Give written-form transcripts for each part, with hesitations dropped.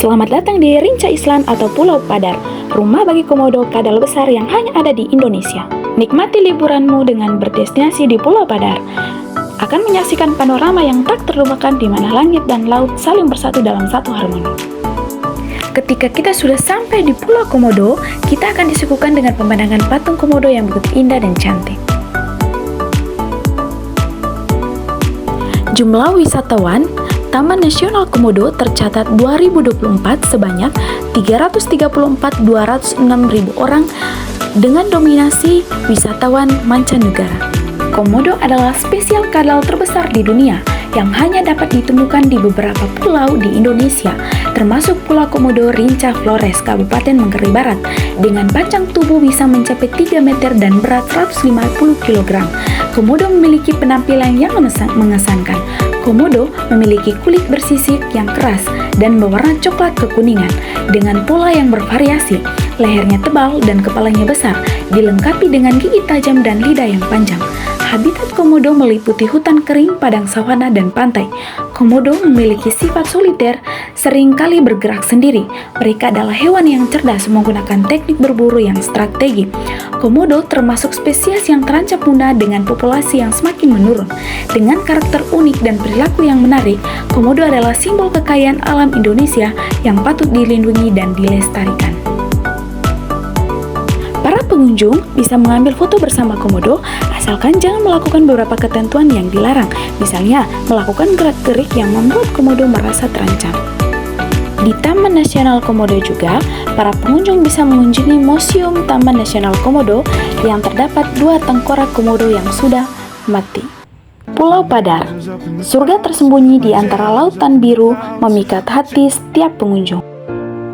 Selamat datang di Rinca Island atau Pulau Padar, rumah bagi komodo kadal besar yang hanya ada di Indonesia. Nikmati liburanmu dengan berdestinasi di Pulau Padar. Akan menyaksikan panorama yang tak terlupakan di mana langit dan laut saling bersatu dalam satu harmoni. Ketika kita sudah sampai di Pulau Komodo, kita akan disuguhkan dengan pemandangan patung komodo yang begitu indah dan cantik. Jumlah wisatawan Taman Nasional Komodo tercatat 2024 sebanyak 334.206.000 orang dengan dominasi wisatawan mancanegara. Komodo adalah spesies kadal terbesar di dunia yang hanya dapat ditemukan di beberapa pulau di Indonesia, termasuk Pulau Komodo Rinca Flores, Kabupaten Manggarai Barat, dengan panjang tubuh bisa mencapai 3 meter dan berat 150 kg. Komodo memiliki penampilan yang mengesankan. Komodo memiliki kulit bersisik yang keras dan berwarna coklat kekuningan dengan pola yang bervariasi. Lehernya tebal dan kepalanya besar, dilengkapi dengan gigi tajam dan lidah yang panjang. Habitat komodo meliputi hutan kering, padang savanna, dan pantai. Komodo memiliki sifat soliter, seringkali bergerak sendiri. Mereka adalah hewan yang cerdas menggunakan teknik berburu yang strategi. Komodo termasuk spesies yang terancam punah dengan populasi yang semakin menurun. Dengan karakter unik dan perilaku yang menarik, komodo adalah simbol kekayaan alam Indonesia yang patut dilindungi dan dilestarikan. Para pengunjung bisa mengambil foto bersama komodo asalkan jangan melakukan beberapa ketentuan yang dilarang, misalnya melakukan gerak-gerik yang membuat komodo merasa terancam. Di Taman Nasional Komodo juga, para pengunjung bisa mengunjungi Museum Taman Nasional Komodo yang terdapat 2 tengkorak komodo yang sudah mati. Pulau Padar, surga tersembunyi di antara lautan biru memikat hati setiap pengunjung.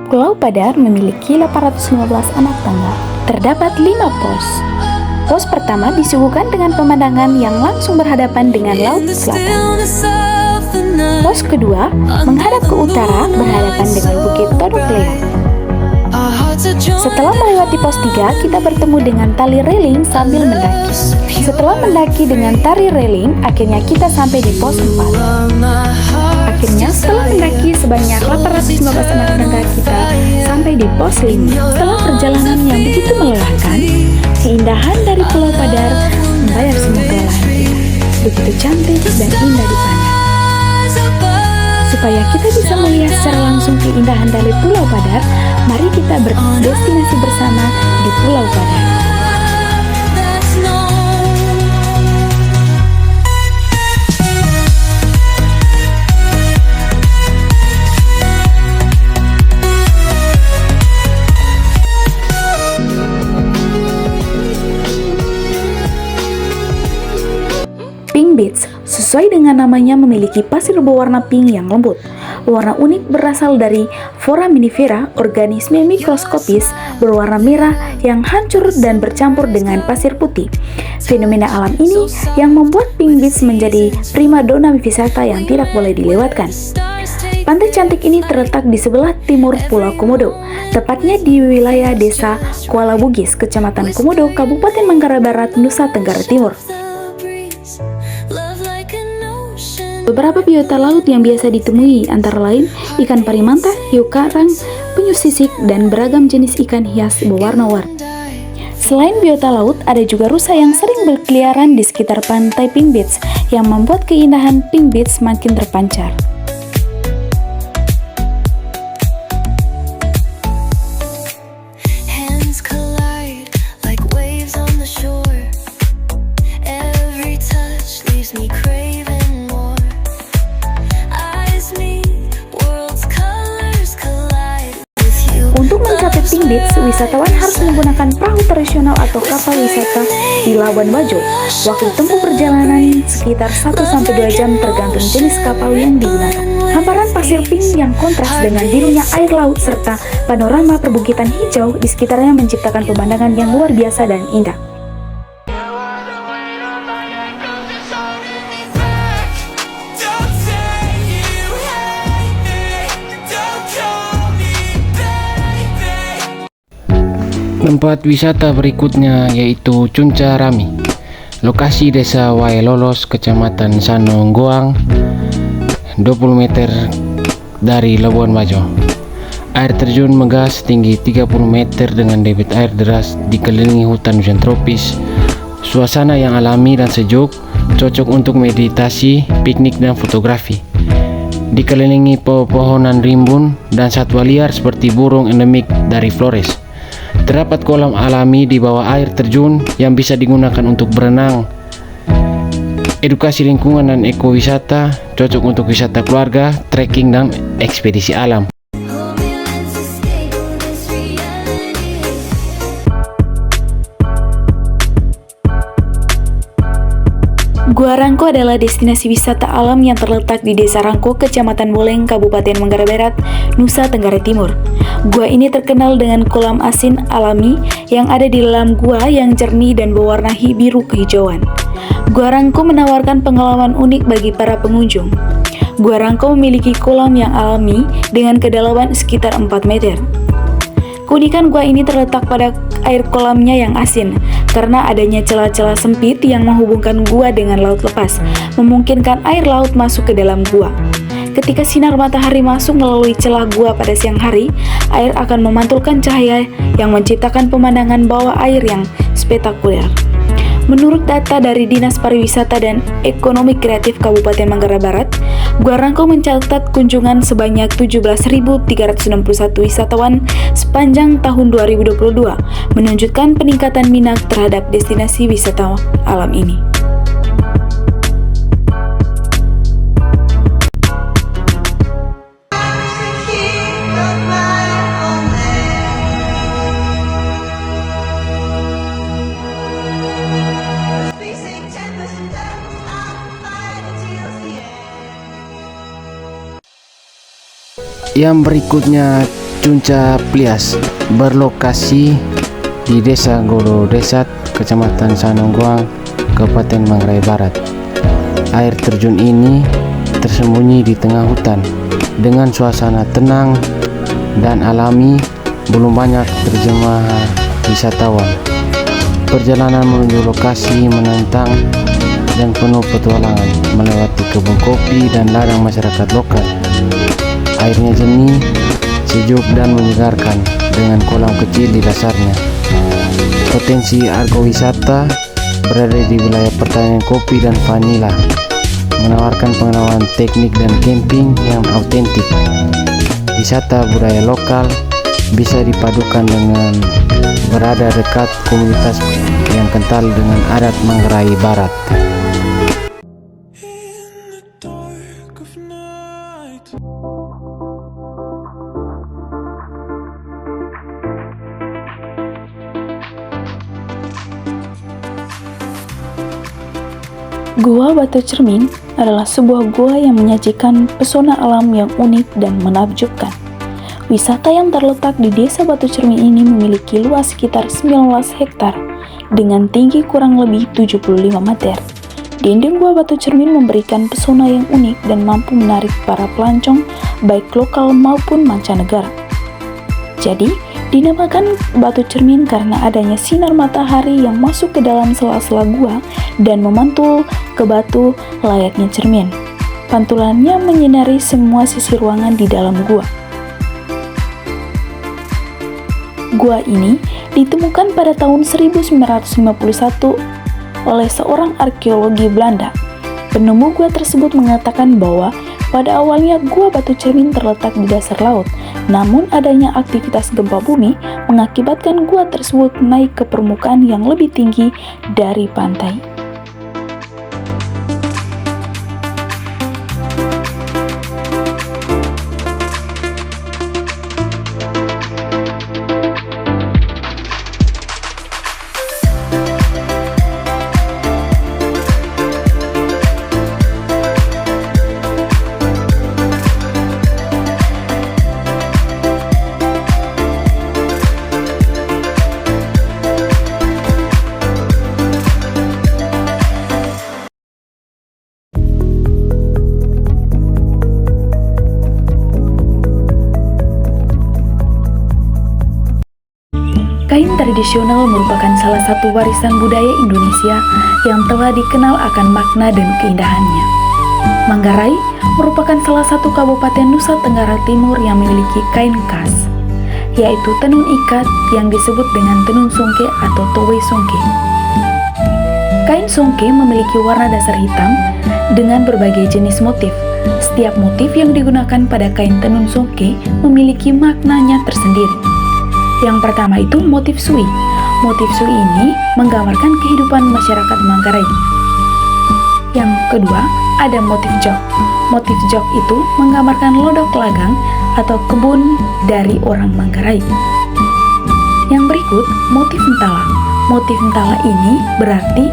Pulau Padar memiliki 815 anak tangga. Terdapat 5 pos. Pos pertama disuguhkan dengan pemandangan yang langsung berhadapan dengan laut selatan. Pos kedua menghadap ke utara berhadapan dengan Bukit Todok Lea. Setelah melewati pos 3, kita bertemu dengan tali railing sambil mendaki. Setelah mendaki dengan tali railing, akhirnya kita sampai di pos 4. Akhirnya, setelah mendaki sebanyak 815 anak tangga, kita sampai di pos 5. Setelah perjalanan yang begitu melelahkan, keindahan dari Pulau Padar membayar semua kelelahan kita. Begitu cantik dan indah dipandang. Supaya kita bisa melihat secara langsung keindahan dari Pulau Padar, mari kita berdestinasi bersama di Pulau Padar. Pink Beach, sesuai dengan namanya, memiliki pasir berwarna pink yang lembut. Warna unik berasal dari foraminifera, organisme mikroskopis berwarna merah yang hancur dan bercampur dengan pasir putih. Fenomena alam ini yang membuat Pink Beach menjadi primadona wisata yang tidak boleh dilewatkan. Pantai cantik ini terletak di sebelah timur Pulau Komodo, tepatnya di wilayah desa Kuala Bugis, Kecamatan Komodo, Kabupaten Manggarai Barat, Nusa Tenggara Timur. Beberapa biota laut yang biasa ditemui antara lain ikan pari manta, hiu karang, penyu sisik, dan beragam jenis ikan hias berwarna-warni. Selain biota laut, ada juga rusa yang sering berkeliaran di sekitar pantai Pink Beach yang membuat keindahan Pink Beach makin terpancar. Untuk mencapai Pink Beach, wisatawan harus menggunakan perahu tradisional atau kapal wisata di Labuan Bajo. Waktu tempuh perjalanan sekitar 1-2 jam tergantung jenis kapal yang digunakan. Hamparan pasir pink yang kontras dengan birunya air laut serta panorama perbukitan hijau di sekitarnya menciptakan pemandangan yang luar biasa dan indah. Tempat wisata berikutnya yaitu Cunca Rami, lokasi desa Waelolos, Kecamatan Sanonggoang, 20 meter dari Labuan Bajo. Air terjun megah setinggi 30 meter dengan debit air deras dikelilingi hutan hujan tropis. Suasana yang alami dan sejuk, cocok untuk meditasi, piknik dan fotografi. Dikelilingi pepohonan rimbun dan satwa liar seperti burung endemik dari Flores. Terdapat kolam alami di bawah air terjun yang bisa digunakan untuk berenang. Edukasi lingkungan dan ekowisata, cocok untuk wisata keluarga, trekking dan ekspedisi alam. Gua Rangko adalah destinasi wisata alam yang terletak di Desa Rangko, Kecamatan Boleng, Kabupaten Manggarai Barat, Nusa Tenggara Timur. Gua ini terkenal dengan kolam asin alami yang ada di dalam gua yang jernih dan berwarna biru kehijauan. Gua Rangko menawarkan pengalaman unik bagi para pengunjung. Gua Rangko memiliki kolam yang alami dengan kedalaman sekitar 4 meter. Keunikan gua ini terletak pada air kolamnya yang asin, karena adanya celah-celah sempit yang menghubungkan gua dengan laut lepas, memungkinkan air laut masuk ke dalam gua. Ketika sinar matahari masuk melalui celah gua pada siang hari, air akan memantulkan cahaya yang menciptakan pemandangan bawah air yang spektakuler. Menurut data dari Dinas Pariwisata dan Ekonomi Kreatif Kabupaten Manggarai Barat, Gua Rangko mencatat kunjungan sebanyak 17.361 wisatawan sepanjang tahun 2022, menunjukkan peningkatan minat terhadap destinasi wisata alam ini. Yang berikutnya, Cunca Plias, berlokasi di Desa Golo Desat, Kecamatan Sanongguang, Kabupaten Manggarai Barat. Air terjun ini tersembunyi di tengah hutan dengan suasana tenang dan alami, belum banyak terjemah wisatawan. Perjalanan menuju lokasi menantang dan penuh petualangan, melewati kebun kopi dan ladang masyarakat lokal. Airnya jernih, sejuk dan menyegarkan dengan kolam kecil di dasarnya. Potensi agrowisata berada di wilayah pertanian kopi dan vanila, menawarkan pengalaman teknik dan camping yang autentik. Wisata budaya lokal bisa dipadukan dengan berada dekat komunitas yang kental dengan adat Manggarai Barat. Gua Batu Cermin adalah sebuah gua yang menyajikan pesona alam yang unik dan menakjubkan. Wisata yang terletak di Desa Batu Cermin ini memiliki luas sekitar 19 hektar dengan tinggi kurang lebih 75 meter. Dinding Gua Batu Cermin memberikan pesona yang unik dan mampu menarik para pelancong baik lokal maupun mancanegara. Jadi, dinamakan Batu Cermin karena adanya sinar matahari yang masuk ke dalam sela-sela gua dan memantul ke batu layaknya cermin. Pantulannya menyinari semua sisi ruangan di dalam gua. Gua ini ditemukan pada tahun 1951 oleh seorang arkeologi Belanda. Penemu gua tersebut mengatakan bahwa pada awalnya Gua Batu Cermin terletak di dasar laut, namun adanya aktivitas gempa bumi mengakibatkan gua tersebut naik ke permukaan yang lebih tinggi dari pantai. Kain tradisional merupakan salah satu warisan budaya Indonesia yang telah dikenal akan makna dan keindahannya. Manggarai merupakan salah satu kabupaten Nusa Tenggara Timur yang memiliki kain khas, yaitu tenun ikat yang disebut dengan tenun songke atau towe songke. Kain songke memiliki warna dasar hitam dengan berbagai jenis motif. Setiap motif yang digunakan pada kain tenun songke memiliki maknanya tersendiri. Yang pertama itu motif sui. Motif sui ini menggambarkan kehidupan masyarakat Manggarai. Yang kedua, ada motif jok. Motif jok itu menggambarkan lodok lagang atau kebun dari orang Manggarai. Yang berikut, motif entala. Motif entala ini berarti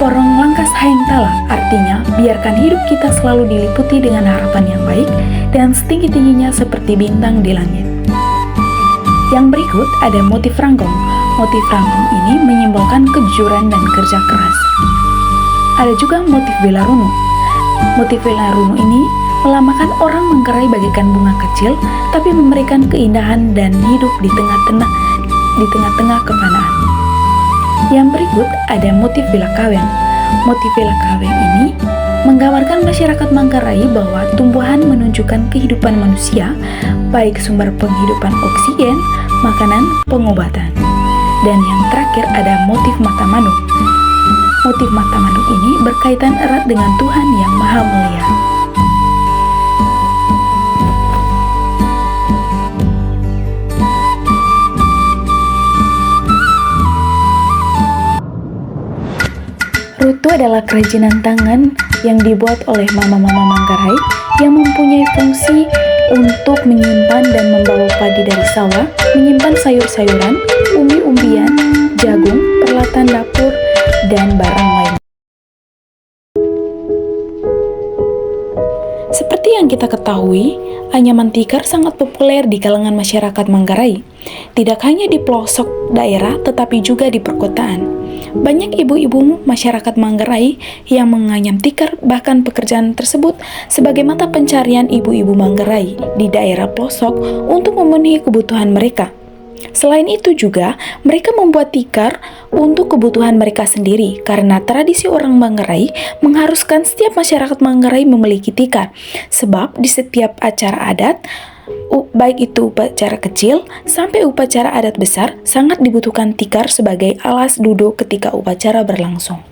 porong langkas haeng tala, artinya biarkan hidup kita selalu diliputi dengan harapan yang baik dan setinggi-tingginya seperti bintang di langit. Yang berikut ada motif ranggong. Motif ranggong ini menyimbolkan kejujuran dan kerja keras. Ada juga motif belarunu. Motif belarunu ini melambangkan orang Manggarai bagaikan bunga kecil, tapi memberikan keindahan dan hidup di tengah-tengah kefanaan. Yang berikut ada motif bela kaweng. Motif bela kaweng ini menggambarkan masyarakat Manggarai bahwa tumbuhan menunjukkan kehidupan manusia, baik sumber penghidupan oksigen, makanan, pengobatan. Dan yang terakhir ada motif mata manuk. Motif mata manuk ini berkaitan erat dengan Tuhan yang Maha Mulia. Rutu adalah kerajinan tangan yang dibuat oleh mama-mama Manggarai yang mempunyai fungsi untuk menyimpan dan membawa padi dari sawah, menyimpan sayur-sayuran, umbi-umbian, jagung, peralatan dapur, dan barang lain. Seperti yang kita ketahui, anyaman tikar sangat populer di kalangan masyarakat Manggarai. Tidak hanya di pelosok daerah, tetapi juga di perkotaan. Banyak ibu-ibu masyarakat Manggarai yang menganyam tikar, bahkan pekerjaan tersebut sebagai mata pencarian ibu-ibu Manggarai di daerah pelosok untuk memenuhi kebutuhan mereka. Selain itu juga, mereka membuat tikar untuk kebutuhan mereka sendiri karena tradisi orang Manggarai mengharuskan setiap masyarakat Manggarai memiliki tikar. Sebab di setiap acara adat, baik itu upacara kecil sampai upacara adat besar, sangat dibutuhkan tikar sebagai alas duduk ketika upacara berlangsung.